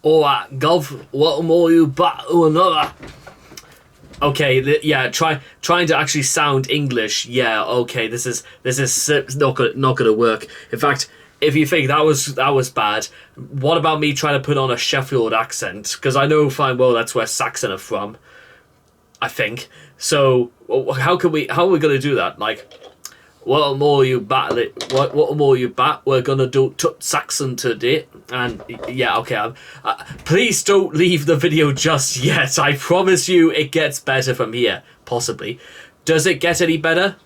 Alright, Gov, welcome all you back to another. Okay, yeah, trying to actually sound English. Yeah, okay, this is not gonna work. In fact, if you think that was bad, what about me trying to put on a Sheffield accent? Because I know fine well that's where Saxon are from, I think. So how are we gonna do that? Like, what more you bat? What more you bat? We're gonna do Saxon today, and yeah, okay. Please don't leave the video just yet. I promise you, it gets better from here. Possibly. Does it get any better?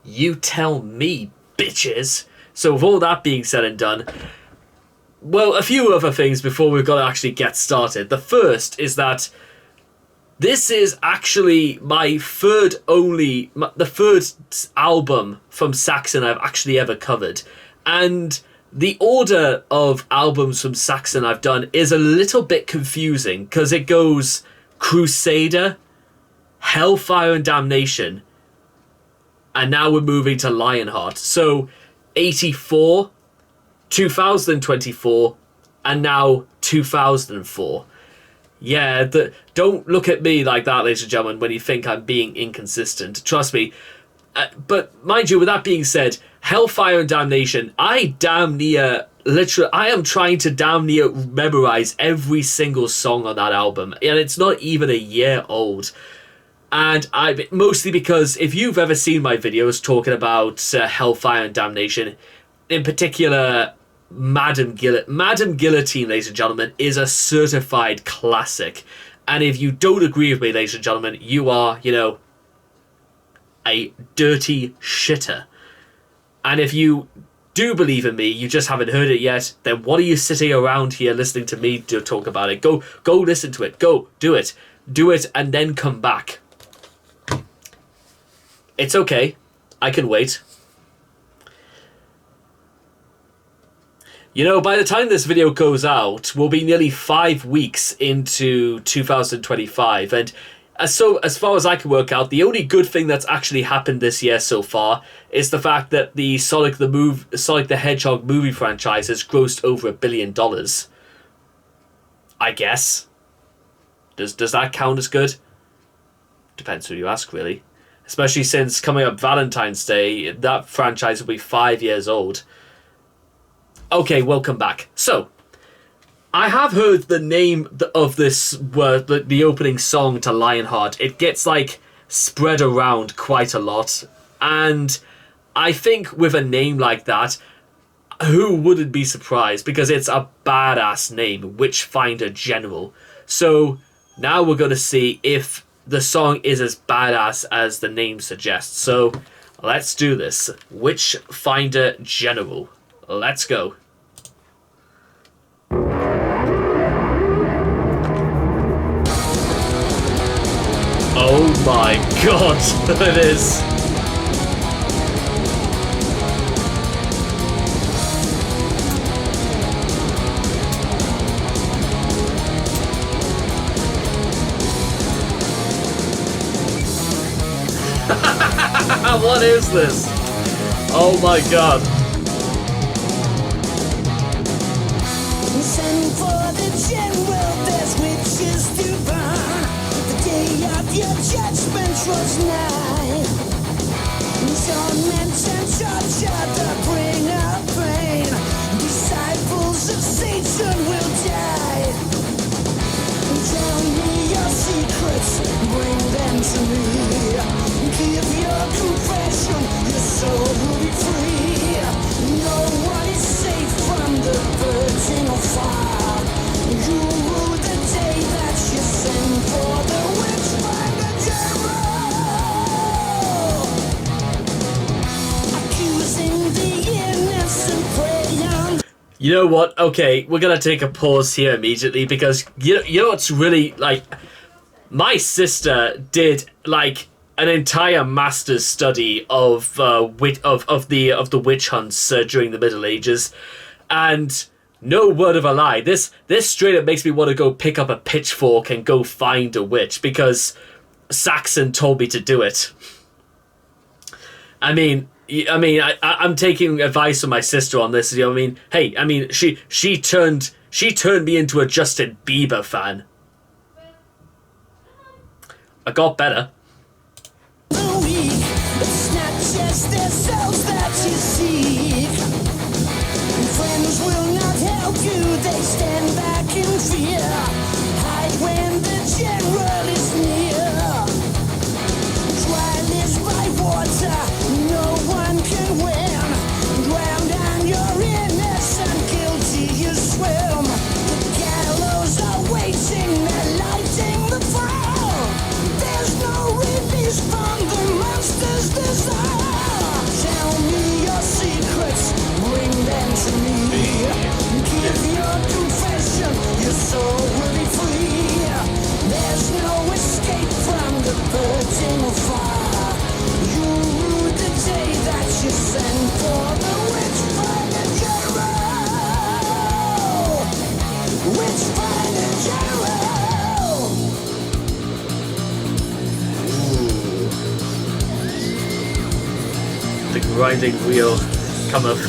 You tell me, bitches. So with all that being said and done, well, a few other things before we've got to actually get started. The first is that this is actually the third album from Saxon I've actually ever covered. And the order of albums from Saxon I've done is a little bit confusing because it goes Crusader, Hellfire and Damnation, and now we're moving to Lionheart. So 84, 2024, and now 2004. Yeah, don't look at me like that, ladies and gentlemen, when you think I'm being inconsistent. Trust me. But mind you, with that being said, Hellfire and Damnation, I am trying to damn near memorize every single song on that album. And it's not even a year old. And mostly because if you've ever seen my videos talking about Hellfire and Damnation, in particular Madam Guillotine, ladies and gentlemen, is a certified classic. And if you don't agree with me, ladies and gentlemen, you are, a dirty shitter. And if you do believe in me, you just haven't heard it yet, then what are you sitting around here listening to me to talk about it? Go listen to it. Go, do it. Do it and then come back. It's okay. I can wait. By the time this video goes out, we'll be nearly 5 weeks into 2025, and as far as I can work out, the only good thing that's actually happened this year so far is the fact that the Sonic the Hedgehog movie franchise has grossed over $1 billion. I guess. Does that count as good? Depends who you ask, really. Especially since coming up Valentine's Day, that franchise will be 5 years old. Okay, welcome back. So, I have heard the name of this, the opening song to Lionheart. It gets, spread around quite a lot. And I think with a name like that, who wouldn't be surprised? Because it's a badass name, Witchfinder General. So, now we're going to see if the song is as badass as the name suggests. So, let's do this. Witchfinder General. Let's go. Oh my god, it is. What is this? Oh my god. Send for the general, there's witches to burn. The day of your judgment was nigh. Torment and torture that bring up pain. Disciples of Satan will die. Tell me your secrets, bring them to me. Give your confession, your soul will be free. No one is safe from the burning of fire. You rule the day that you send for the Witchfinder General. Accusing the innocent prey on. You know what? Okay, we're gonna take a pause here immediately because you know what's really my sister did an entire master's study of the witch hunts during the Middle Ages, and no word of a lie, this straight up makes me want to go pick up a pitchfork and go find a witch because Saxon told me to do it. I mean, I mean, I'm taking advice from my sister on this. You know what I mean? Hey, I mean, she turned me into a Justin Bieber fan. I got better. It's not just themselves that you seek. Friends will not help you, they stand back in fear. Hide when the general is near. Trial is by water, no one can win. Drowned on your innocent, guilty you swim. The gallows are waiting, they're lighting the fire. There's no release from the monster's desire. Tell me your secrets, bring them to me. Give your confession, your soul will be free. There's no escape from the burning fire. You rue the day that you sent for the Witchfinder general. Witchfinder general. The grinding wheel cometh.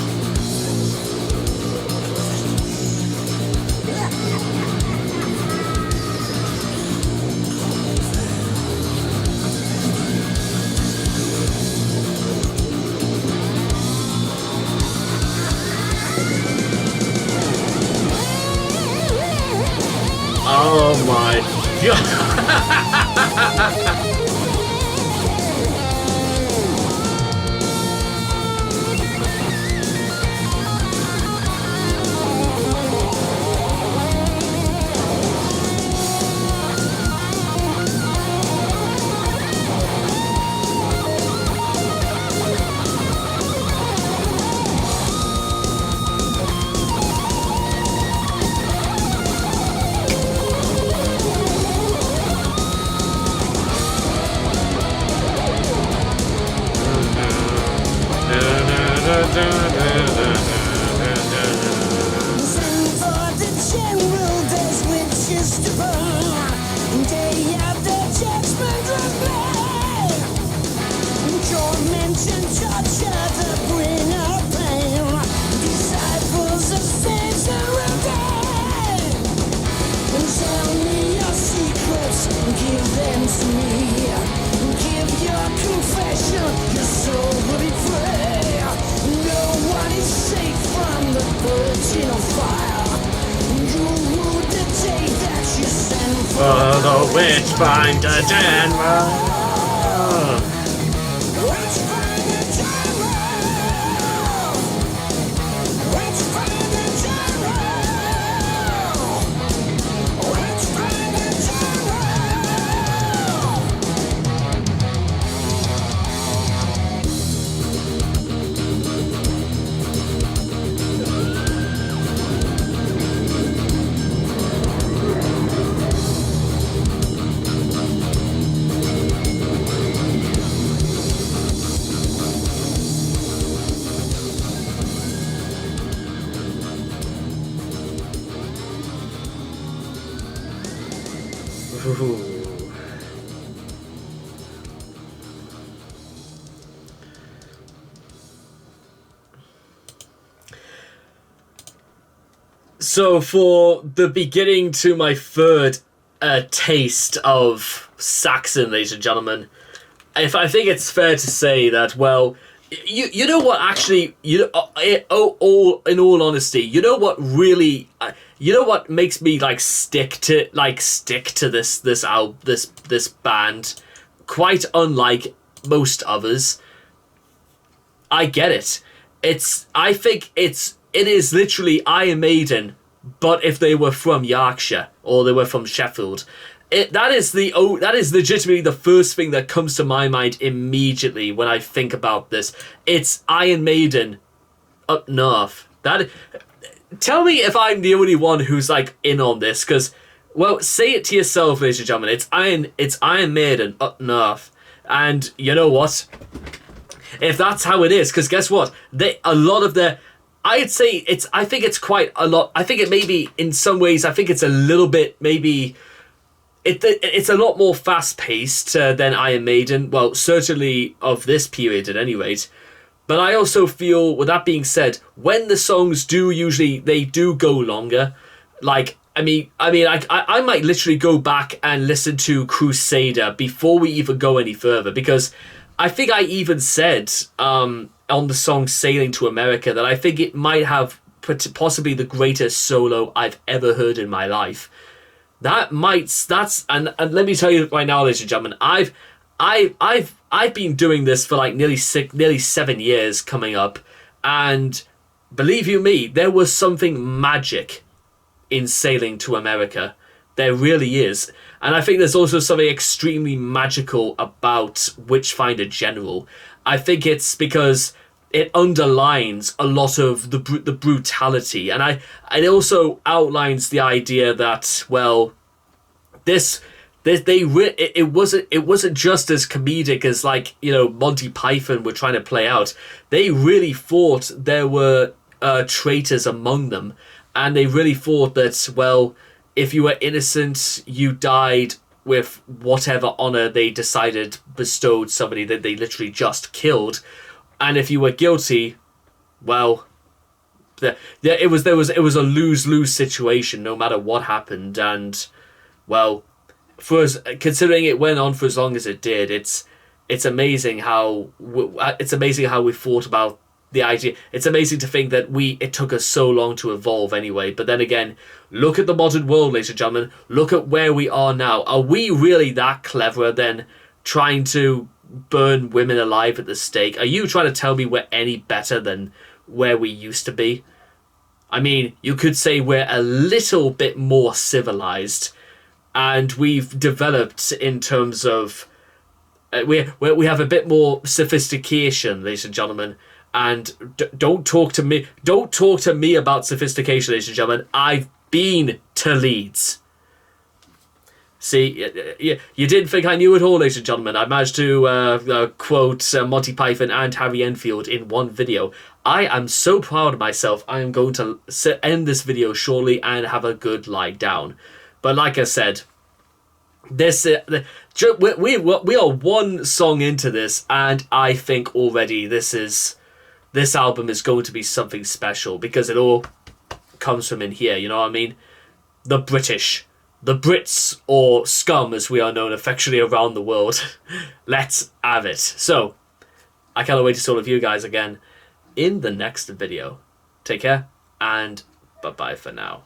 Oh my god. Send for the general, there's witches to burn. Day after judgment of man. Torment and torture, the bring of pain. Disciples of Satan will die. Tell me your secrets, give them to me. Give your confession, your soul will be free. No one is safe from the burning of fire. You rue the day that you sent For the Witchfinder general. Witchfinder general. Witchfinder general. Witchfinder Ooh. So for the beginning to my third taste of Saxon, ladies and gentlemen, if I think it's fair to say that, well, you know what, actually, in all honesty, you know what really, you know what makes me stick to this band, quite unlike most others. I get it. I think it is literally Iron Maiden, but if they were from Yorkshire or they were from Sheffield. That is legitimately the first thing that comes to my mind immediately when I think about this. It's Iron Maiden up north. Tell me if I'm the only one who's in on this, because, well, say it to yourself, ladies and gentlemen. It's Iron Maiden up north, and you know what? If that's how it is, because guess what? I'd say I think it's quite a lot. I think it maybe in some ways. I think it's a little bit maybe. It's a lot more fast paced than Iron Maiden. Well, certainly of this period at any rate. But I also feel, with that being said, when the songs do go longer, like, I might literally go back and listen to Crusader before we even go any further, because I think I even said on the song Sailing to America that I think it might have possibly the greatest solo I've ever heard in my life. And let me tell you right now, ladies and gentlemen, I've been doing this for like nearly 7 years coming up, and believe you me, there was something magic in Sailing to America. There really is. And I think there's also something extremely magical about Witchfinder General. I think it's because it underlines a lot of the brutality, and it also outlines the idea that, well, it wasn't just as comedic as, like, you know, Monty Python were trying to play out. They really thought there were traitors among them, and they really thought that, well, if you were innocent, you died with whatever honor they decided bestowed somebody that they literally just killed. And if you were guilty, well, it was a lose-lose situation no matter what happened. And, well, considering it went on for as long as it did, it's amazing how we thought about the idea. It's amazing to think that it took us so long to evolve anyway. But then again, look at the modern world, ladies and gentlemen. Look at where we are now. Are we really that clever then, trying to burn women alive at the stake? Are you trying to tell me we're any better than where we used to be? I mean, you could say we're a little bit more civilized, and we've developed in terms of we have a bit more sophistication, ladies and gentlemen. And don't talk to me about sophistication, ladies and gentlemen. I've been to Leeds. See, you didn't think I knew it all, ladies and gentlemen. I managed to quote Monty Python and Harry Enfield in one video. I am so proud of myself. I am going to end this video shortly and have a good lie down. But like I said, we are one song into this, and I think already this album is going to be something special, because it all comes from in here, you know what I mean? The Brits, or scum as we are known affectionately around the world. Let's have it. So, I cannot wait to see all of you guys again in the next video. Take care, and bye-bye for now.